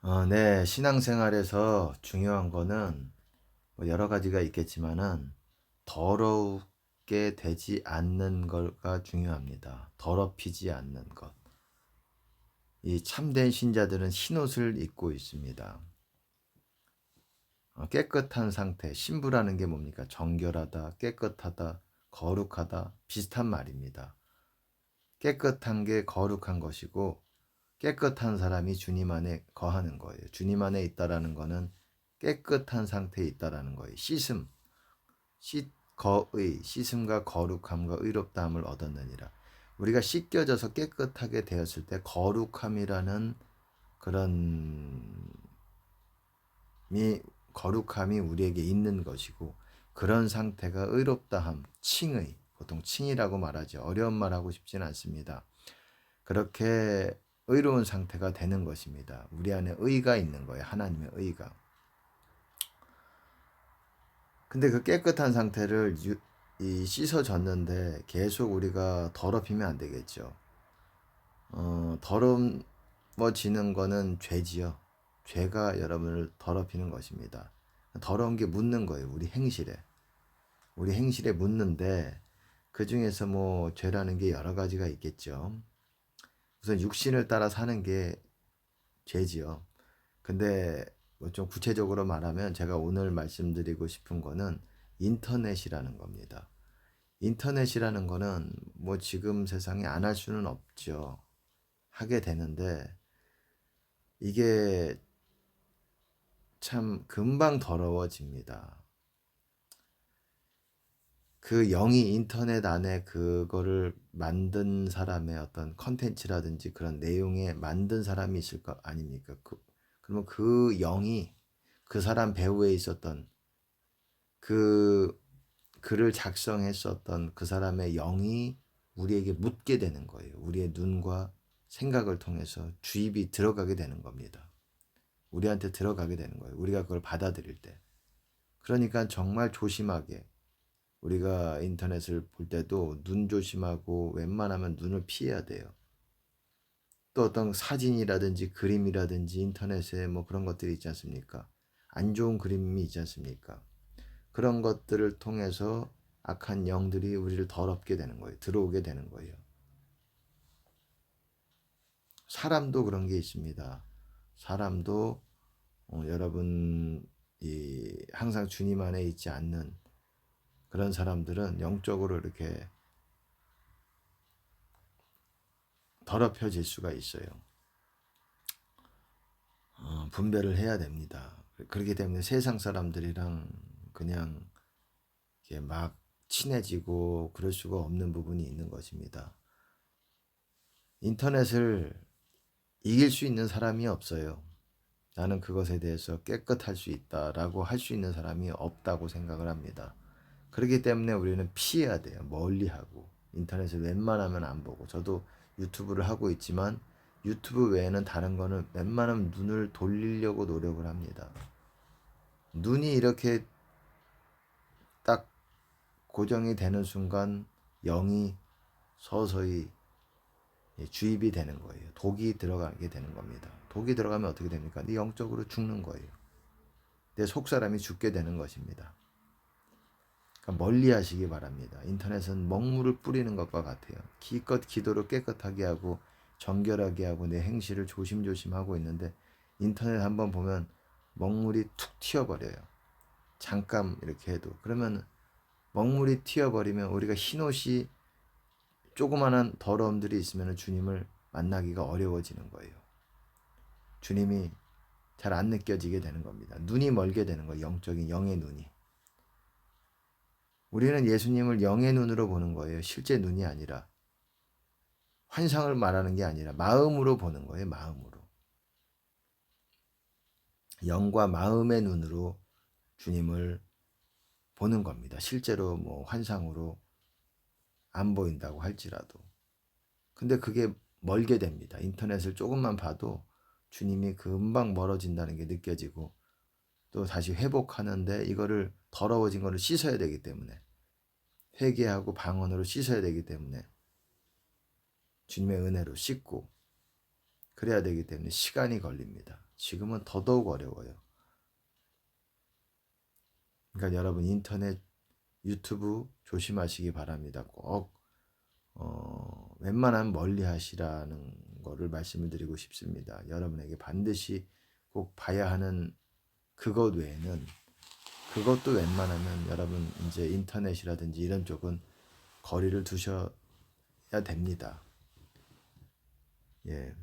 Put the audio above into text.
네, 신앙생활에서 중요한 거는 뭐 여러 가지가 있겠지만은 더럽게 되지 않는 거가 중요합니다. 더럽히지 않는 것. 이 참된 신자들은 흰옷을 입고 있습니다. 깨끗한 상태, 신부라는 게 뭡니까? 정결하다, 깨끗하다, 거룩하다, 비슷한 말입니다. 깨끗한 게 거룩한 것이고 깨끗한 사람이 주님 안에 거하는 거예요. 주님 안에 있다라는 거는 깨끗한 상태에 있다라는 거예요. 씻음과 거룩함과 의롭다함을 얻었느니라. 우리가 씻겨져서 깨끗하게 되었을 때 거룩함이라는 그런 거룩함이 우리에게 있는 것이고, 그런 상태가 의롭다함, 칭의, 보통 칭이라고 말하죠. 어려운 말 하고 싶지는 않습니다. 그렇게 의로운 상태가 되는 것입니다. 우리 안에 의가 있는 거예요. 하나님의 의가. 근데 그 깨끗한 상태를 씻어졌는데 계속 우리가 더럽히면 안 되겠죠. 더러워지는 거는 죄지요. 죄가 여러분을 더럽히는 것입니다. 더러운 게 묻는 거예요. 우리 행실에. 우리 행실에 묻는데 그 중에서 뭐 죄라는 게 여러 가지가 있겠죠. 우선 육신을 따라 사는 게 죄지요. 근데 뭐 좀 구체적으로 말하면 제가 오늘 말씀드리고 싶은 거는 인터넷이라는 겁니다. 인터넷이라는 거는 뭐 지금 세상에 안 할 수는 없죠. 하게 되는데 이게 참 금방 더러워집니다. 그 영이 인터넷 안에 그거를 만든 사람의 어떤 컨텐츠라든지 그런 내용에 만든 사람이 있을 거 아닙니까? 그러면 그 영이 그 사람 배후에 있었던 그 글을 작성했었던 그 사람의 영이 우리에게 묻게 되는 거예요. 우리의 눈과 생각을 통해서 주입이 들어가게 되는 겁니다. 우리한테 들어가게 되는 거예요. 우리가 그걸 받아들일 때. 그러니까 정말 조심하게 우리가 인터넷을 볼 때도 눈 조심하고 웬만하면 눈을 피해야 돼요. 또 어떤 사진이라든지 그림이라든지 인터넷에 뭐 그런 것들이 있지 않습니까? 안 좋은 그림이 있지 않습니까? 그런 것들을 통해서 악한 영들이 우리를 더럽게 되는 거예요. 들어오게 되는 거예요. 사람도 그런 게 있습니다. 사람도 여러분 항상 주님 안에 있지 않는 그런 사람들은 영적으로 이렇게 더럽혀질 수가 있어요. 분별을 해야 됩니다. 그렇기 때문에 세상 사람들이랑 그냥 이렇게 막 친해지고 그럴 수가 없는 부분이 있는 것입니다. 인터넷을 이길 수 있는 사람이 없어요. 나는 그것에 대해서 깨끗할 수 있다라고 할 수 있는 사람이 없다고 생각을 합니다. 그렇기 때문에 우리는 피해야 돼요. 멀리하고 인터넷을 웬만하면 안 보고, 저도 유튜브를 하고 있지만 유튜브 외에는 다른 거는 웬만하면 눈을 돌리려고 노력을 합니다. 눈이 이렇게 딱 고정이 되는 순간 영이 서서히 주입이 되는 거예요. 독이 들어가게 되는 겁니다. 독이 들어가면 어떻게 됩니까? 네 영적으로 죽는 거예요. 내 속사람이 죽게 되는 것입니다. 그러니까 멀리 하시기 바랍니다. 인터넷은 먹물을 뿌리는 것과 같아요. 기껏 기도를 깨끗하게 하고 정결하게 하고 내 행실을 조심조심 하고 있는데 인터넷 한번 보면 먹물이 툭 튀어버려요. 잠깐 이렇게 해도. 그러면 먹물이 튀어버리면 우리가 흰옷이 조그마한 더러움들이 있으면 주님을 만나기가 어려워지는 거예요. 주님이 잘 안 느껴지게 되는 겁니다. 눈이 멀게 되는 거예요. 영적인 영의 눈이. 우리는 예수님을 영의 눈으로 보는 거예요. 실제 눈이 아니라. 환상을 말하는 게 아니라 마음으로 보는 거예요. 마음으로. 영과 마음의 눈으로 주님을 보는 겁니다. 실제로 뭐 환상으로 안 보인다고 할지라도. 근데 그게 멀게 됩니다. 인터넷을 조금만 봐도 주님이 금방 멀어진다는 게 느껴지고, 또 다시 회복하는데 이거를 더러워진 거를 씻어야 되기 때문에, 회개하고 방언으로 씻어야 되기 때문에 주님의 은혜로 씻고 그래야 되기 때문에 시간이 걸립니다. 지금은 더더욱 어려워요. 그러니까 여러분 인터넷, 유튜브 조심하시기 바랍니다. 꼭 웬만하면 멀리 하시라는 거를 말씀을 드리고 싶습니다. 여러분에게 반드시 꼭 봐야 하는 그것 외에는, 그것도 웬만하면 여러분 이제 인터넷이라든지 이런 쪽은 거리를 두셔야 됩니다. 예.